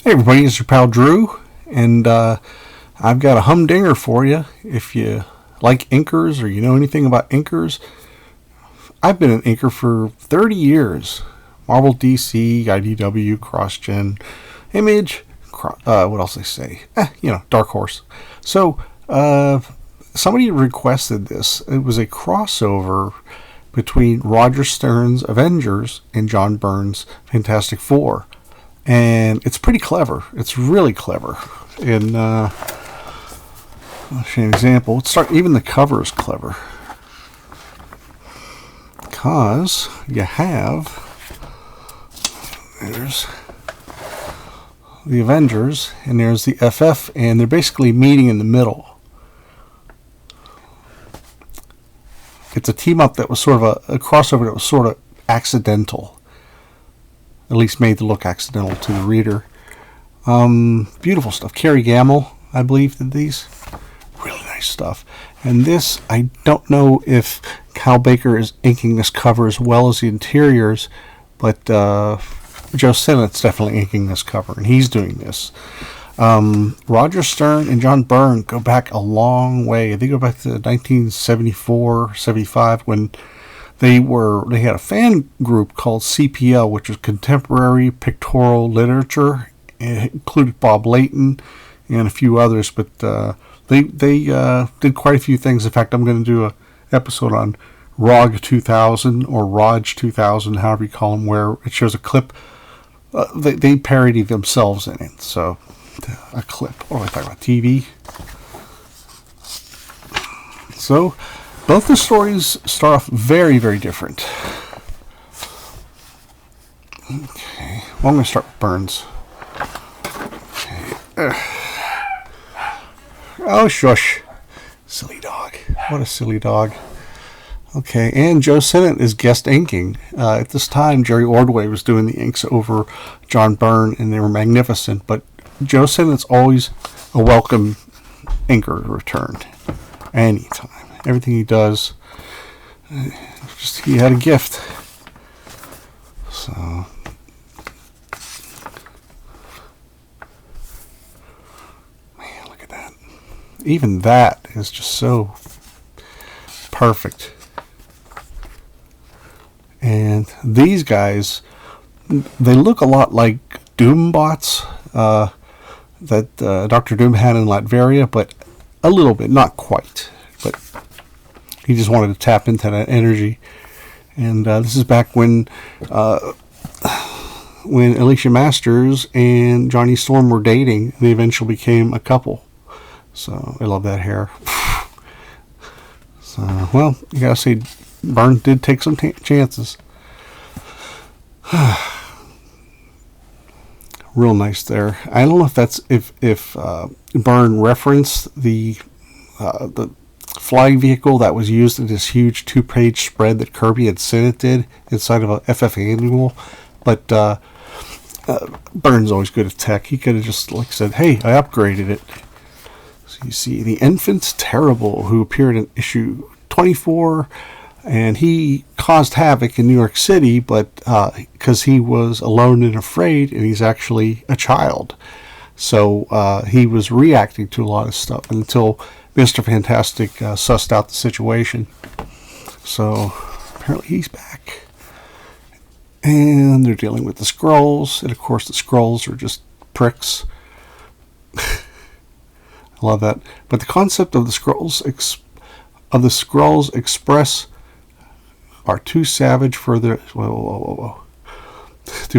Hey everybody, it's your pal Drew, and I've got a humdinger for you. If you like inkers or you know anything about inkers, I've been an inker for 30 years. Marvel, DC, IDW, CrossGen, Image, what else I say? Dark Horse. So, somebody requested this. It was a crossover between Roger Stern's Avengers and John Byrne's Fantastic Four. And it's pretty clever. It's really clever. And I'll show you an example. Even the cover is clever. Because you have, there's the Avengers and there's the FF, and they're basically meeting in the middle. It's a team up that was sort of a crossover that was sort of accidental. At least made to look accidental to the reader. Beautiful stuff. Kerry Gamble, I believe, did these. Really nice stuff. And this, I don't know if Kyle Baker is inking this cover as well as the interiors, but Joe Sinnott's definitely inking this cover, and he's doing this. Roger Stern and John Byrne go back a long way. They go back to 1974, 75, when they had a fan group called CPL, which was Contemporary Pictorial Literature. It included Bob Layton and a few others, but they did quite a few things. In fact, I'm going to do an episode on ROG 2000 or ROG 2000, however you call them, where it shows a clip. They parody themselves in it. So, a clip. What am I talking about? TV? So, both the stories start off very, very different. Okay. Well, I'm going to start with Byrne's. Okay. Oh, shush. Silly dog. What a silly dog. Okay, and Joe Sinnott is guest inking. At this time, Jerry Ordway was doing the inks over John Byrne, and they were magnificent. But Joe Sinnott's always a welcome inker return. Anytime. Everything he does, he had a gift. So, man, look at that. Even that is just so perfect. And these guys, they look a lot like Doom bots that Dr. Doom had in Latveria, but a little bit, not quite. But he just wanted to tap into that energy. And this is back when Alicia Masters and Johnny Storm were dating. They eventually became a couple. So I love that hair. So, well, you gotta say, Byrne did take some chances. Real nice there. I don't know if that's if Byrne referenced the flying vehicle that was used in this huge 2-page spread that Kirby and Sinnott did inside of a FF annual, but Byrne's always good at tech. He could have just said, "Hey, I upgraded it." So you see the Infant Terrible, who appeared in issue 24, and he caused havoc in New York City, but because he was alone and afraid, and he's actually a child, so he was reacting to a lot of stuff until Mr. Fantastic sussed out the situation. So apparently he's back. And they're dealing with the Skrulls. And of course the Skrulls are just pricks. I love that. But the concept of the Skrulls Express are too savage for their to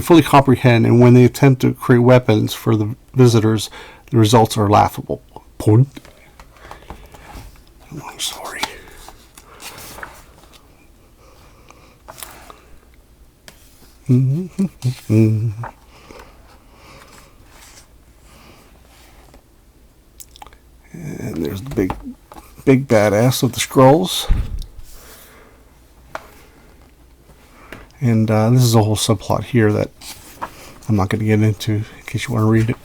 fully comprehend, and when they attempt to create weapons for the visitors, the results are laughable. Point. Long story. And there's the big badass of the Skrulls. And this is a whole subplot here that I'm not going to get into in case you want to read it.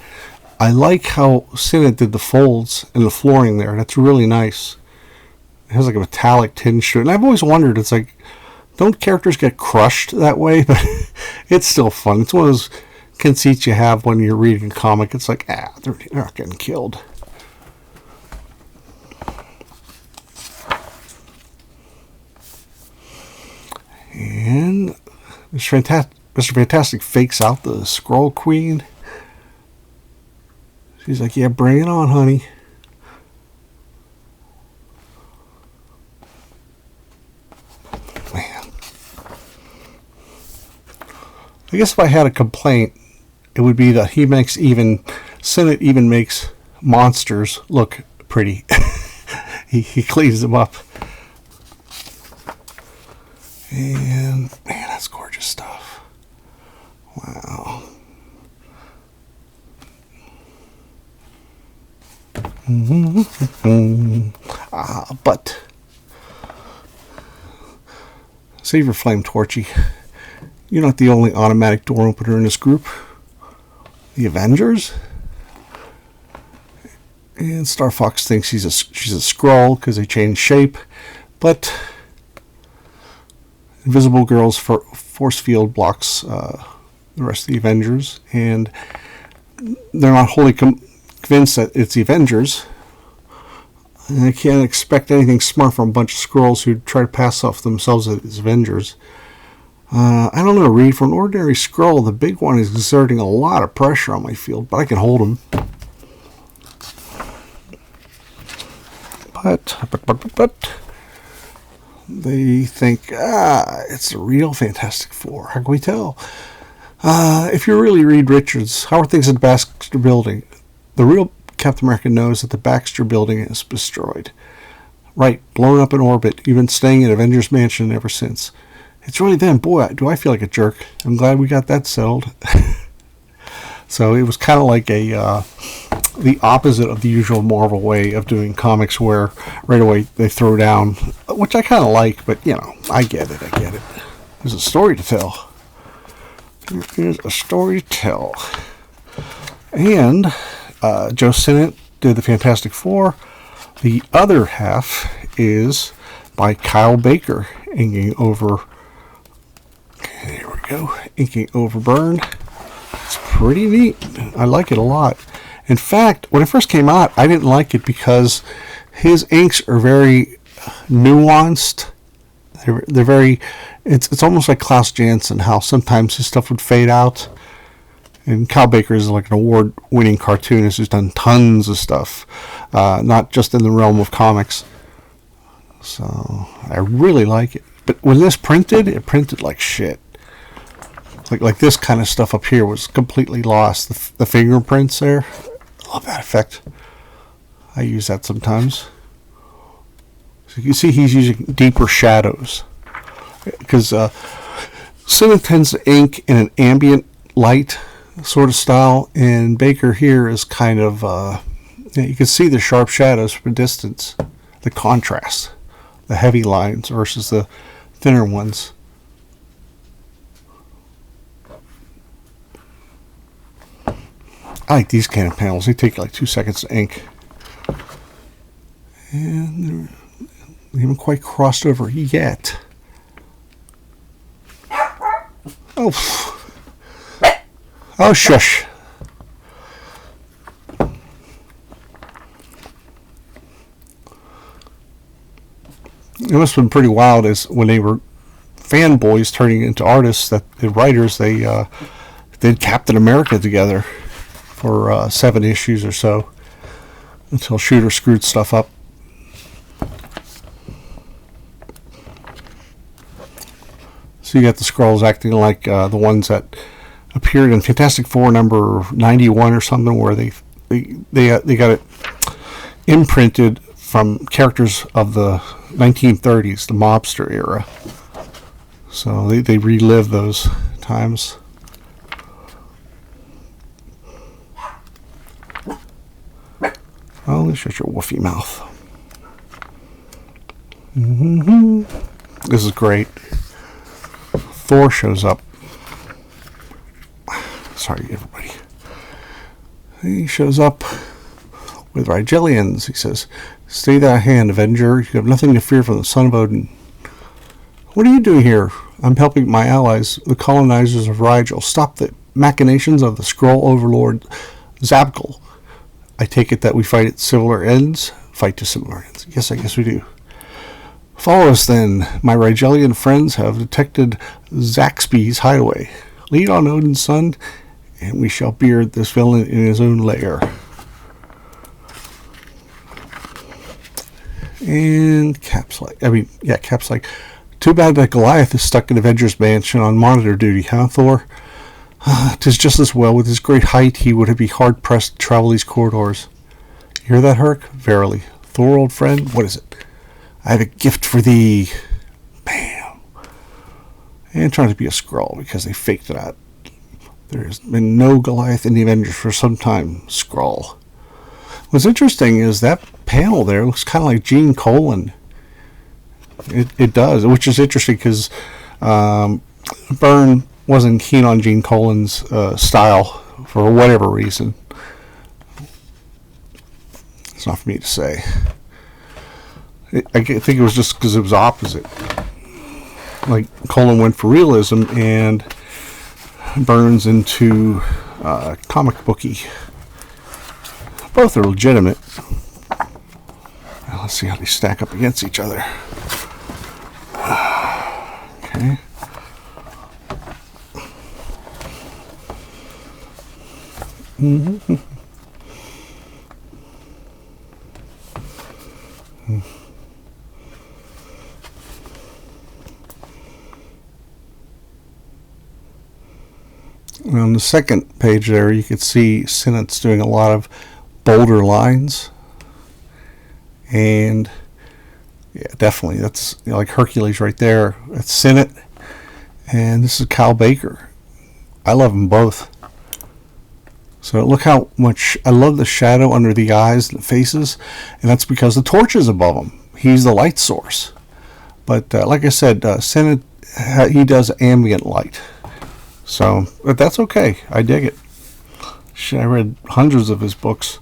I like how Sinnott did the folds and the flooring there. That's really nice. It has like a metallic tinge to it. And I've always wondered, don't characters get crushed that way? But it's still fun. It's one of those conceits you have when you're reading a comic. It's like, they're not getting killed. And Mr. Fantastic fakes out the Skrull Queen. She's like, yeah, bring it on, honey. Man. I guess if I had a complaint, it would be that Senate even makes monsters look pretty. he cleans them up. And, man, that's gorgeous stuff. Wow. But save your flame, Torchy. You're not the only automatic door opener in this group. The Avengers. And Star Fox thinks she's a Skrull because they changed shape, but Invisible Girl's force field blocks the rest of the Avengers, and they're not wholly convinced that it's the Avengers. And they can't expect anything smart from a bunch of Skrulls who try to pass off themselves as Avengers. I don't know, Reed. For an ordinary Skrull, the big one is exerting a lot of pressure on my field, but I can hold him. But they think, it's the real Fantastic Four. How can we tell? If you really read Richards, how are things at the Baxter Building? The real Captain America knows that the Baxter Building is destroyed. Right, blown up in orbit. You've been staying at Avengers Mansion ever since. It's really them. Boy, do I feel like a jerk. I'm glad we got that settled. So it was kind of like the opposite of the usual Marvel way of doing comics, where right away they throw down, which I kind of like, but I get it. There's a story to tell. There is a story to tell. And Joe Sinnott did the Fantastic Four. The other half is by Kyle Baker, inking over Byrne. It's pretty neat. I like it a lot. In fact, when it first came out, I didn't like it because his inks are very nuanced. They're very. It's almost like Klaus Janson, how sometimes his stuff would fade out. And Kyle Baker is like an award-winning cartoonist who's done tons of stuff, not just in the realm of comics. So I really like it. But when this printed, it printed like shit. Like this kind of stuff up here was completely lost. The fingerprints there, I love that effect. I use that sometimes. So you can see he's using deeper shadows because Sinnott tends to ink in an ambient light sort of style, and Baker here is kind of you can see the sharp shadows from a distance, the contrast, the heavy lines versus the thinner ones. I like these kind of panels. They take like 2 seconds to ink. And they haven't quite crossed over yet. Oh, shush. It must have been pretty wild as when they were fanboys turning into artists, that the writers, they did Captain America together for 7 issues or so until Shooter screwed stuff up. So you got the Skrulls acting like the ones that appeared in Fantastic Four number 91 or something, where they got it imprinted from characters of the 1930s, the mobster era. So they relive those times. Oh, shut your woofy mouth. This is great. Thor shows up. Sorry, everybody. He shows up with Rigelians. He says, "Stay thy hand, Avenger. You have nothing to fear from the son of Odin." "What are you doing here?" "I'm helping my allies, the colonizers of Rigel, stop the machinations of the Skrull overlord Zabkul. I take it that we fight to similar ends. Yes, I guess we do. Follow us then. My Rigelian friends have detected Zaxby's hideaway. Lead on, Odin's son, and we shall beard this villain in his own lair. And Cap's like, too bad that Goliath is stuck in Avengers Mansion on monitor duty, huh, Thor? 'Tis just as well. With his great height, he would be hard-pressed to travel these corridors. You hear that, Herc? Verily. Thor, old friend, what is it? I have a gift for thee. Bam. And trying to be a Skrull because they faked it out. There's been no Goliath in the Avengers for some time, Skrull. What's interesting is that panel there looks kind of like Gene Colan. It does, which is interesting because Byrne wasn't keen on Gene Colan's style for whatever reason. It's not for me to say. I think it was just because it was opposite. Like Colan went for realism and Byrne's into comic booky. Both are legitimate. Now let's see how they stack up against each other. Okay. Mm-hmm. On the second page there, you can see Sinnott's doing a lot of bolder lines. And yeah, definitely, that's like Hercules right there. That's Sinnott. And this is Cal Baker. I love them both. So look how much, I love the shadow under the eyes and the faces. And that's because the torch is above him. He's the light source. But like I said, Sinnott, he does ambient light. So, but that's okay. I dig it. I read hundreds of his books,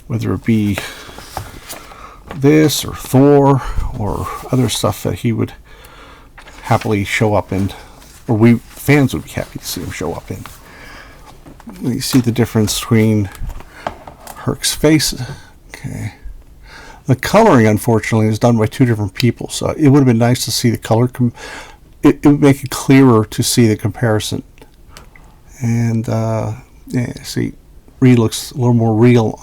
whether it be this or Thor or other stuff that he would happily show up in, or we fans would be happy to see him show up in. You see the difference between Herc's face. Okay. The coloring, unfortunately, is done by two different people, so it would have been nice to see the color. It would make it clearer to see the comparison. And, yeah, see, Reed looks a little more real.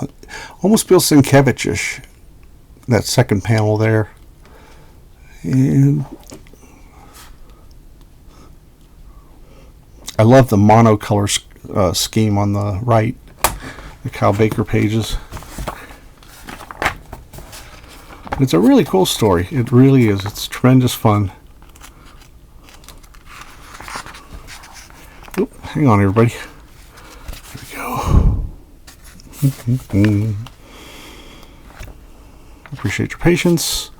Almost Bill Sienkiewicz-ish, that second panel there. And I love the monocolor scheme on the right, the Cal Baker pages. It's a really cool story. It really is. It's tremendous fun. Oop, hang on, everybody. Here we go. Appreciate your patience.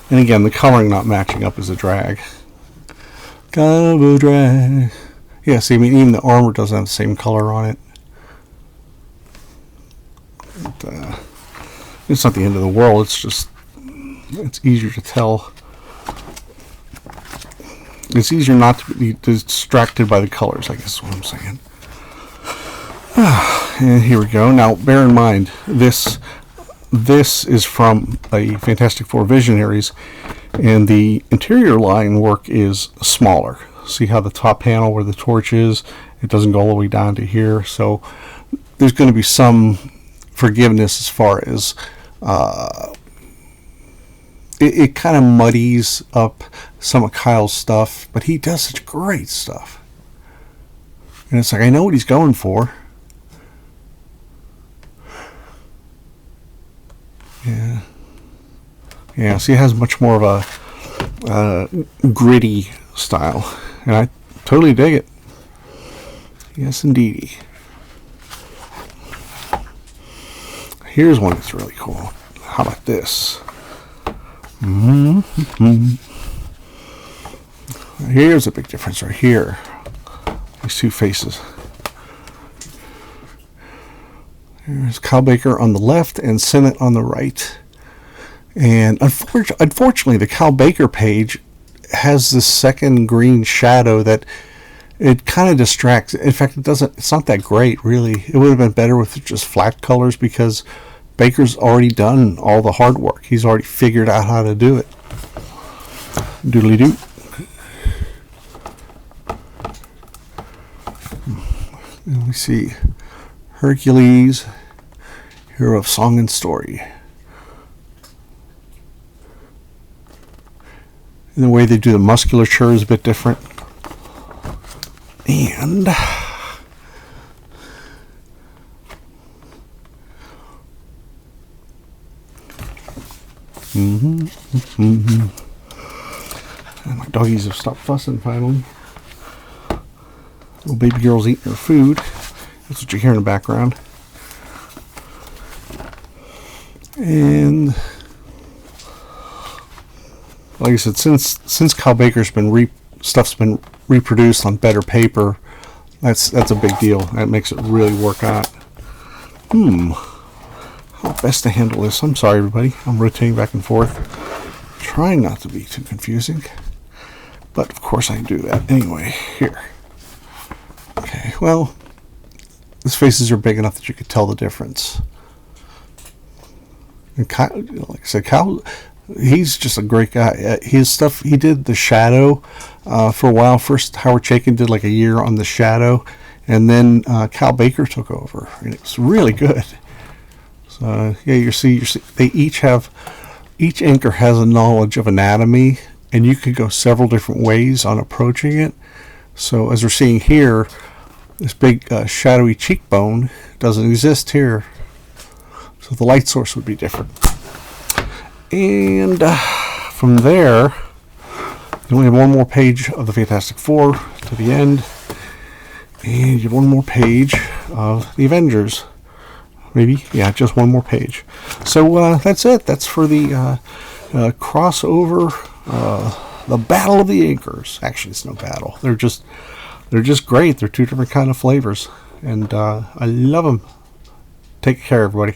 And again, the coloring not matching up is a drag. Kind of a drag. Yeah, see, I mean, even the armor doesn't have the same color on it. But, it's not the end of the world. It's just, it's easier to tell. It's easier not to be distracted by the colors, I guess is what I'm saying. And here we go. Now, bear in mind, this is from a Fantastic Four Visionaries, and the interior line work is smaller. See how the top panel where the torch is, it doesn't go all the way down to here. So there's going to be some forgiveness as far as it kind of muddies up some of Kyle's stuff, but he does such great stuff. And it's like, I know what he's going for. Yeah. Yeah, see, it has much more of a gritty style. And I totally dig it. Yes, indeedy. Here's one that's really cool. How about this? Here's a big difference right here. These two faces. There's Cal Baker on the left and Sinnott on the right. And unfortunately, the Cal Baker page has this second green shadow that It kind of distracts. In fact, it's not that great, really. It would have been better with just flat colors because Baker's already done all the hard work. He's already figured out how to do it. Doodly doo. Let me see. Hercules, hero of song and story. And the way they do the musculature is a bit different. And and my doggies have stopped fussing finally. Little baby girl's eating her food. That's what you hear in the background. And like I said, since Kyle Baker's been stuff's been reproduced on better paper, that's a big deal. That makes it really work out. How best to handle this? I'm sorry, everybody. I'm rotating back and forth, trying not to be too confusing, but of course I do that anyway. Here. Okay. Well, his faces are big enough that you could tell the difference. And Kyle, like I said, Kyle, he's just a great guy. His stuff, he did the Shadow for a while. First, Howard Chaykin did like a year on the Shadow, and then Kyle Baker took over, and it was really good. So yeah, you see, they each inker has a knowledge of anatomy, and you could go several different ways on approaching it. So as we're seeing here, this big shadowy cheekbone doesn't exist here. So the light source would be different. And from there, you only have one more page of the Fantastic Four to the end. And you have one more page of the Avengers. Maybe, yeah, just one more page. So that's it. That's for the crossover, the Battle of the Inkers. Actually, it's no battle. They're just great. They're two different kind of flavors, and I love them. Take care, everybody.